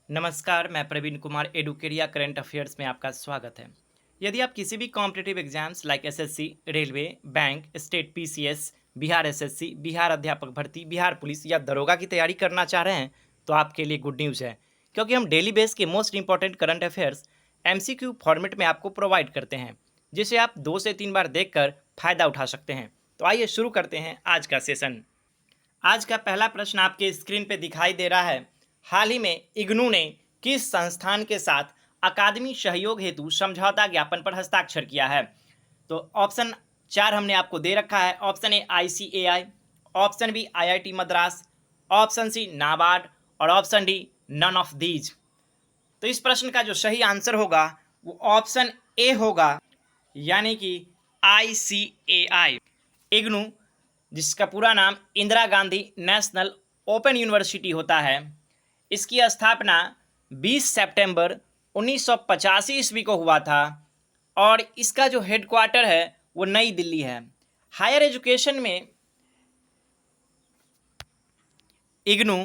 नमस्कार, मैं Praveen Kumar एडुकेरिया current affairs में आपका स्वागत है। यदि आप किसी भी competitive exams like SSC, railway, bank, state PCS, Bihar SSC, Bihar अध्यापक भर्ती, बिहार पुलिस या दरोगा की तैयारी करना चाह रहे हैं तो आपके लिए गुड न्यूज़ है, क्योंकि हम डेली बेस के most important current affairs MCQ format में आपको प्रोवाइड करते हैं, जिसे आप 2 से 3 बार देखकर फ़ायदा उठा सकते हैं। तो आइए शुरू करते हैं आज का सेशन। आज का पहला प्रश्न आपके स्क्रीन पे दिखाई दे रहा है। हाल ही में इग्नू ने किस संस्थान के साथ अकादमी सहयोग हेतु समझौता ज्ञापन पर हस्ताक्षर किया है? तो ऑप्शन 4 हमने आपको दे रखा है। Option A ICAI, option B IIT Madras, option C NABARD और option D none of these. तो इस प्रश्न का जो सही आंसर होगा वो ऑप्शन ए होगा, यानी कि आईसीएआई। इग्नू, जिसका पूरा नाम Indira Gandhi national open university होता है, इसकी स्थापना 20 सितंबर 1985 ईस्वी को हुआ था और इसका जो हेडक्वार्टर है वो नई दिल्ली है। हायर एजुकेशन में इग्नू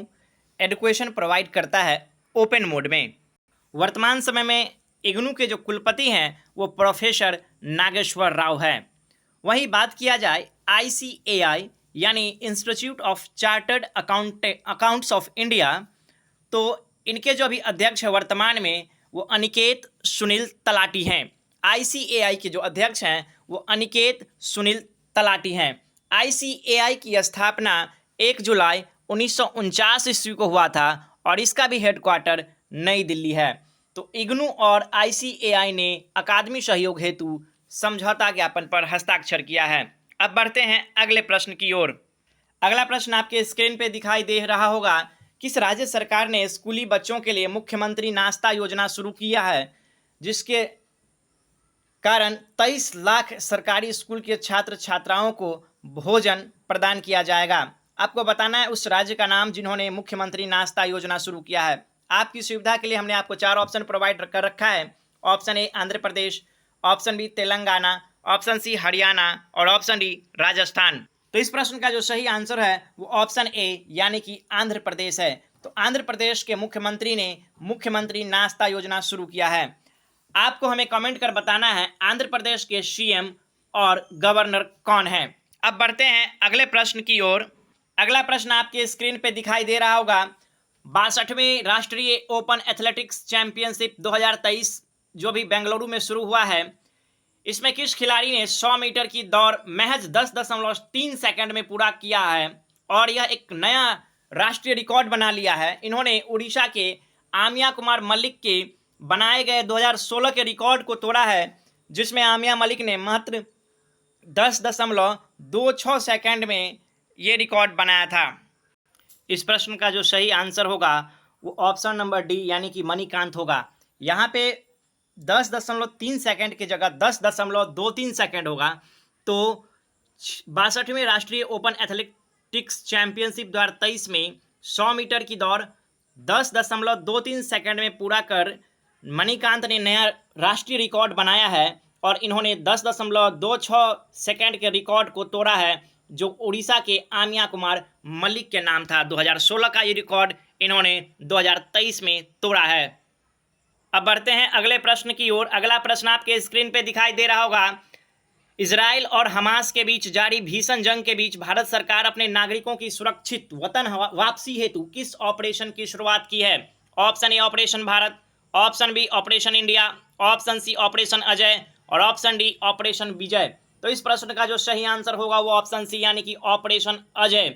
एजुकेशन प्रोवाइड करता है ओपन मोड में। वर्तमान समय में इग्नू के जो कुलपति हैं वो प्रोफेसर नागेश्वर राव हैं। वहीं बात किया जाए आईसीएआई यानी institute of chartered accounts of India, तो इनके जो अभी अध्यक्ष हैं वर्तमान में वो अनिकेत सुनील तलाटी हैं। आईसीएआई के जो अध्यक्ष हैं वो अनिकेत सुनील तलाटी हैं। आईसीएआई की स्थापना 1 जुलाई 1949 ईस्वी को हुआ था और इसका भी हेडक्वार्टर नई दिल्ली है। तो इग्नू और आईसीएआई ने अकादमी सहयोग हेतु समझौता ज्ञापन पर हस्ताक्षर किया है। अब बढ़ते हैं अगले प्रश्न की ओर। अगला प्रश्न आपके स्क्रीन पे दिखाई दे रहा होगा। किस राज्य सरकार ने स्कूली बच्चों के लिए मुख्यमंत्री नाश्ता योजना शुरू किया है, जिसके कारण 23 लाख सरकारी स्कूल के छात्र छात्राओं को भोजन प्रदान किया जाएगा? आपको बताना है उस राज्य का नाम जिन्होंने मुख्यमंत्री नाश्ता योजना शुरू किया है। आपकी सुविधा के लिए हमने आपको 4 ऑप्शन प्रोवाइड कर रखा है। Option A Andhra Pradesh, option B Telangana, option C Haryana और ऑप्शन डी राजस्थान। तो इस प्रश्न का जो सही आंसर है वो ऑप्शन ए यानी कि आंध्र प्रदेश है। तो आंध्र प्रदेश के मुख्यमंत्री ने मुख्यमंत्री नाश्ता योजना शुरू किया है। आपको हमें कमेंट कर बताना है आंध्र प्रदेश के सीएम और गवर्नर कौन है। अब बढ़ते हैं अगले प्रश्न की ओर। अगला प्रश्न आपके स्क्रीन पे दिखाई दे रहा होगा। 62वें राष्ट्रीय ओपन एथलेटिक्स चैंपियनशिप 2023 जो भी बेंगलुरु में शुरू हुआ है, इसमें किस खिलाड़ी ने 100 मीटर की दौड़ महज 10.3 सेकंड में पूरा किया है और यह एक नया राष्ट्रीय रिकॉर्ड बना लिया है। इन्होंने उड़ीसा के आमिया कुमार मलिक के बनाए गए 2016 के रिकॉर्ड को तोड़ा है, जिसमें आमिया मलिक ने मात्र 10.26 सेकंड में ये रिकॉर्ड बनाया था। इस प्रश्न का जो सही आंसर होगा वो ऑप्शन नंबर डी यानी कि मणिकांत होगा। यहाँ पे 10.3 सेकंड की जगह 10.23 सेकंड होगा। तो 62वें राष्ट्रीय ओपन एथलेटिक्स चैंपियनशिप 2023 में 100 मीटर की दौड़ 10.23 सेकंड में पूरा कर मणिकांत ने नया राष्ट्रीय रिकॉर्ड बनाया है और इन्होंने 10.26 सेकंड के रिकॉर्ड को तोड़ा है, जो उड़ीसा के आमिया कुमार मलिक के नाम था। 2016 का ये रिकॉर्ड इन्होंने 2023 में तोड़ा है। अब बढ़ते हैं अगले प्रश्न की ओर। अगला प्रश्न आपके स्क्रीन पे दिखाई दे रहा होगा। इजराइल और हमास के बीच जारी भीषण जंग के बीच भारत सरकार अपने नागरिकों की सुरक्षित वतन वापसी हेतु किस ऑपरेशन की शुरुआत की है? Option A operation Bharat, option B operation India, option C operation Ajay और ऑप्शन डी ऑपरेशन विजय। तो इस प्रश्न का जो सही आंसर होगा वो ऑप्शन सी यानी कि ऑपरेशन अजय।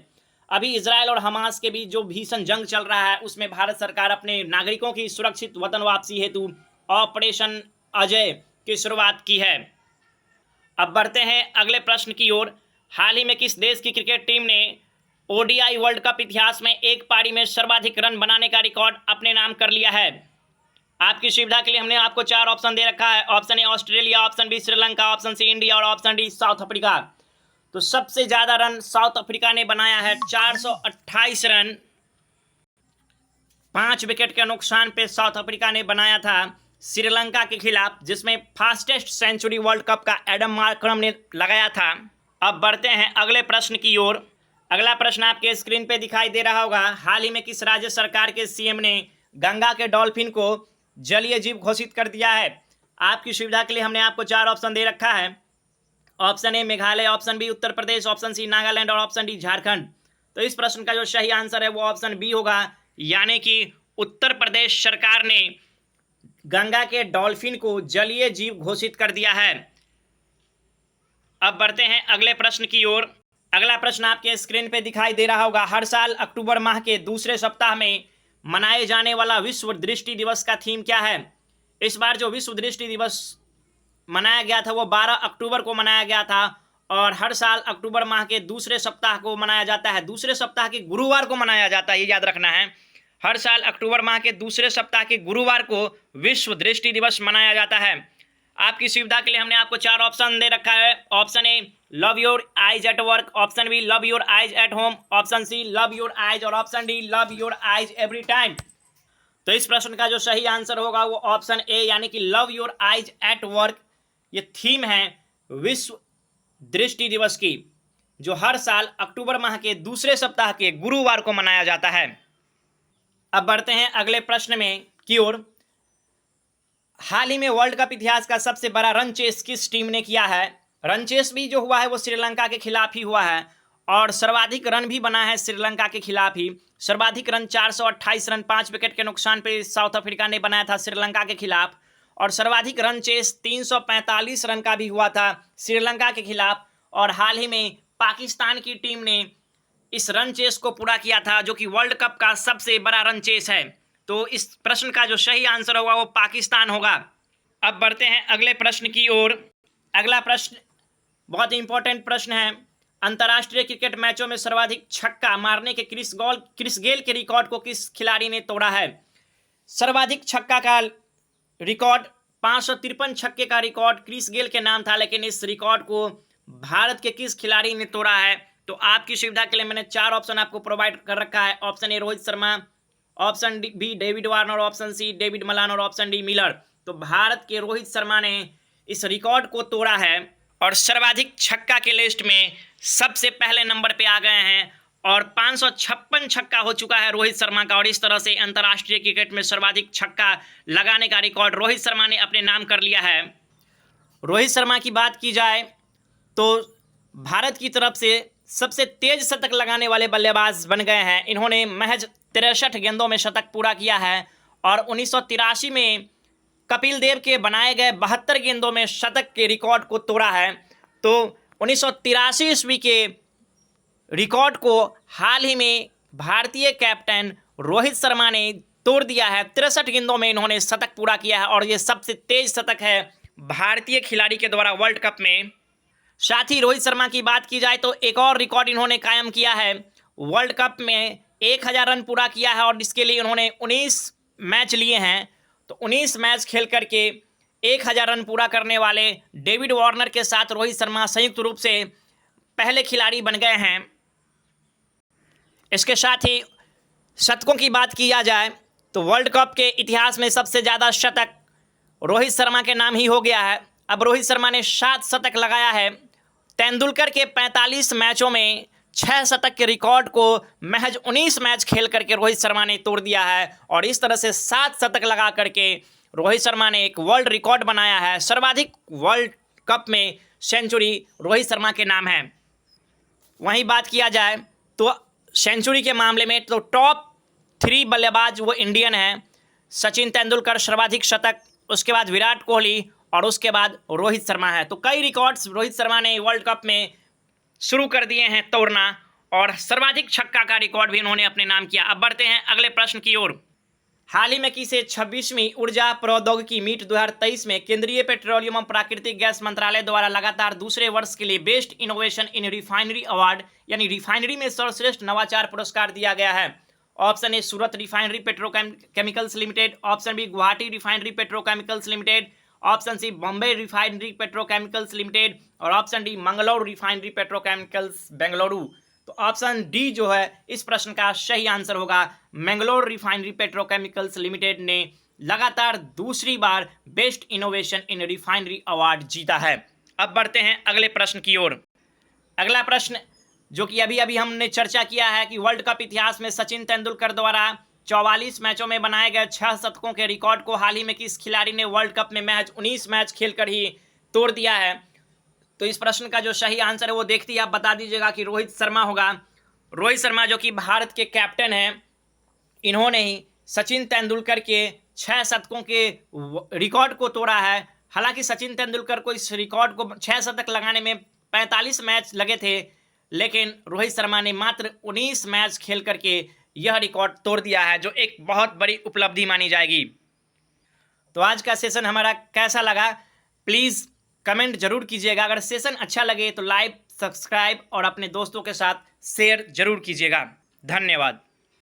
अभी इजराइल और हमास के बीच जो भीषण जंग चल रहा है उसमें भारत सरकार अपने नागरिकों की सुरक्षित वतन वापसी हेतु ऑपरेशन अजय की शुरुआत की है। अब बढ़ते हैं अगले प्रश्न की ओर। हाल ही में किस देश की क्रिकेट टीम ने ओडीआई वर्ल्ड कप इतिहास में एक पारी में सर्वाधिक रन बनाने का रिकॉर्ड अपने नाम कर लिया है? आपकी सुविधा के लिए हमने आपको 4 ऑप्शन दे रखा है। Option A Australia, option B Sri Lanka, option C India और ऑप्शन डी साउथ अफ्रीका। तो सबसे ज्यादा रन साउथ अफ्रीका ने बनाया है, 428 रन 5 विकेट के नुकसान पे साउथ अफ्रीका ने बनाया था श्रीलंका के खिलाफ, जिसमें फास्टेस्ट सेंचुरी वर्ल्ड कप का एडम मार्करम ने लगाया था। अब बढ़ते हैं अगले प्रश्न की ओर। अगला प्रश्न आपके स्क्रीन पे दिखाई दे रहा होगा। हाल ही में किस राज्य सरकार के सीएम ने गंगा के डॉल्फिन को जलीय जीव घोषित कर दिया है? आपकी सुविधा के लिए हमने आपको 4 ऑप्शन दे रखा है। Option A Meghalaya, option B Uttar Pradesh, option C Nagaland और ऑप्शन डी झारखंड। तो इस प्रश्न का जो सही आंसर है वो ऑप्शन बी होगा, यानी कि उत्तर प्रदेश सरकार ने गंगा के डॉल्फिन को जलीय जीव घोषित कर दिया है। अब बढ़ते हैं अगले प्रश्न की ओर। अगला प्रश्न आपके स्क्रीन पे दिखाई दे रहा होगा। हर साल अक्टूबर माह के दूसरे सप्ताह में मनाए जाने वाला विश्व दृष्टि दिवस का थीम क्या है? इस बार जो विश्व दृष्टि दिवस मनाया गया था वो 12 अक्टूबर को मनाया गया था और हर साल अक्टूबर माह के दूसरे सप्ताह को मनाया जाता है। दूसरे सप्ताह के गुरुवार को मनाया जाता है, ये याद रखना है। हर साल अक्टूबर माह के दूसरे सप्ताह के गुरुवार को विश्व दृष्टि दिवस मनाया जाता है। आपकी सुविधा के लिए हमने आपको 4 ऑप्शन दे रखा है। Option A love your eyes at work, option B love your eyes at home, option C love your eyes और option D love your eyes every time. तो इस प्रश्न का जो सही आंसर होगा वो ऑप्शन ए यानी कि love your eyes at work ये थीम है विश्व दृष्टि दिवस की, जो हर साल अक्टूबर माह के दूसरे सप्ताह के गुरुवार को मनाया जाता है। अब बढ़ते हैं अगले प्रश्न में की ओर। हाल ही में वर्ल्ड कप इतिहास का सबसे बड़ा रन चेस किस टीम ने किया है? रन चेस भी जो हुआ है वो श्रीलंका के खिलाफ ही हुआ है और सर्वाधिक रन भी बना है श्रीलंका के खिलाफ ही। सर्वाधिक रन 428 रन 5 विकेट के नुकसान पे साउथ अफ्रीका ने बनाया था श्रीलंका के खिलाफ और सर्वाधिक रन चेस 345 रन का भी हुआ था श्रीलंका के खिलाफ। और हाल ही में पाकिस्तान की टीम ने इस रन चेस को पूरा किया था, जो कि वर्ल्ड कप का सबसे बड़ा रन चेस है। तो इस प्रश्न का जो सही आंसर होगा वो पाकिस्तान होगा। अब बढ़ते हैं अगले प्रश्न की ओर। अगला प्रश्न बहुत इंपॉर्टेंट प्रश्न है। अंतर्राष्ट्रीय क्रिकेट मैचों में सर्वाधिक छक्का मारने के क्रिस गेल के रिकॉर्ड को किस खिलाड़ी ने तोड़ा है? सर्वाधिक छक्का का रिकॉर्ड 553 छक्के का रिकॉर्ड क्रिस गेल के नाम था, लेकिन इस रिकॉर्ड को भारत के किस खिलाड़ी ने तोड़ा है? तो आपकी सुविधा के लिए मैंने 4 ऑप्शन आपको प्रोवाइड कर रखा है। Option A Rohit Sharma, option B David Warner, option C David Malan और ऑप्शन डी मिलर। तो भारत के रोहित शर्मा ने इस रिकॉर्ड को तोड़ा है और सर्वाधिक छक्का के लिस्ट में सबसे पहले नंबर पे आ गए हैं और 556 छक्का हो चुका है रोहित शर्मा का। और इस तरह से अंतर्राष्ट्रीय क्रिकेट में सर्वाधिक छक्का लगाने का रिकॉर्ड रोहित शर्मा ने अपने नाम कर लिया है। रोहित शर्मा की बात की जाए तो भारत की तरफ से सबसे तेज शतक लगाने वाले बल्लेबाज बन गए हैं। इन्होंने महज 63 गेंदों में शतक पूरा किया है और 1983 में कपिल देव के बनाए गए 72 गेंदों में शतक के रिकॉर्ड को तोड़ा है। तो 1983 ईस्वी के रिकॉर्ड को हाल ही में भारतीय कैप्टन रोहित शर्मा ने तोड़ दिया है। 63 गेंदों में इन्होंने शतक पूरा किया है और ये सबसे तेज शतक है भारतीय खिलाड़ी के द्वारा वर्ल्ड कप में। साथ ही रोहित शर्मा की बात की जाए तो एक और रिकॉर्ड इन्होंने कायम किया है। वर्ल्ड कप में 1000 रन पूरा किया है और इसके लिए उन्होंने 19 मैच लिए हैं। तो 19 मैच खेल करके 1000 रन पूरा करने वाले डेविड वार्नर के साथ रोहित शर्मा संयुक्त रूप से पहले खिलाड़ी बन गए हैं। इसके साथ ही शतकों की बात किया जाए तो वर्ल्ड कप के इतिहास में सबसे ज़्यादा शतक रोहित शर्मा के नाम ही हो गया है। अब रोहित शर्मा ने 7 शतक लगाया है। तेंदुलकर के 45 मैचों में 6 शतक के रिकॉर्ड को महज 19 मैच खेल करके रोहित शर्मा ने तोड़ दिया है और इस तरह से 7 शतक लगा करके रोहित शर्मा ने एक वर्ल्ड रिकॉर्ड बनाया है। सर्वाधिक वर्ल्ड कप में सेंचुरी रोहित शर्मा के नाम है। वहीं बात किया जाए तो सेंचुरी के मामले में तो टॉप 3 बल्लेबाज वो इंडियन हैं। सचिन तेंदुलकर सर्वाधिक शतक, उसके बाद विराट कोहली और उसके बाद रोहित शर्मा है। तो कई रिकॉर्ड्स रोहित शर्मा ने वर्ल्ड कप में शुरू कर दिए हैं तोड़ना और सर्वाधिक छक्का का रिकॉर्ड भी इन्होंने अपने नाम किया। अब बढ़ते हैं अगले प्रश्न की ओर। हाल ही में किसे 26वीं ऊर्जा प्रौद्योगिकी मीट 2023 में केंद्रीय पेट्रोलियम एवं प्राकृतिक गैस मंत्रालय द्वारा लगातार दूसरे वर्ष के लिए best innovation in refinery award यानी रिफाइनरी में सर्वश्रेष्ठ नवाचार पुरस्कार दिया गया है? Option A Surat refinery petrochemicals limited, option B Guwahati refinery petrochemicals limited, option C Bombay refinery petrochemicals limited और option D Mangalore refinery petrochemicals Bengaluru. तो ऑप्शन डी जो है इस प्रश्न का सही आंसर होगा। मंगलौर रिफाइनरी पेट्रोकेमिकल्स लिमिटेड ने लगातार दूसरी बार best innovation in refinery award जीता है। अब बढ़ते हैं अगले प्रश्न की ओर। अगला प्रश्न जो कि अभी हमने चर्चा किया है कि वर्ल्ड कप इतिहास में सचिन तेंदुलकर द्वारा 44 मैचों में बनाए गए 6 शतकों के रिकॉर्ड को हाल ही में किस खिलाड़ी ने वर्ल्ड कप में 19 मैच खेलकर ही तोड़ दिया है? तो इस प्रश्न का जो सही आंसर है वो देखते ही आप बता दीजिएगा कि रोहित शर्मा होगा। रोहित शर्मा जो कि भारत के कैप्टन हैं, इन्होंने ही सचिन तेंदुलकर के 6 शतकों के रिकॉर्ड को तोड़ा है। हालांकि सचिन तेंदुलकर को इस रिकॉर्ड को 6 शतक लगाने में 45 मैच लगे थे, लेकिन रोहित शर्मा ने मात्र 19 मैच खेल करके यह रिकॉर्ड तोड़ दिया है, जो एक बहुत बड़ी उपलब्धि मानी जाएगी। तो आज का सेशन हमारा कैसा लगा, प्लीज़ कमेंट जरूर कीजिएगा। अगर सेशन अच्छा लगे तो लाइक, सब्सक्राइब और अपने दोस्तों के साथ शेयर जरूर कीजिएगा। धन्यवाद।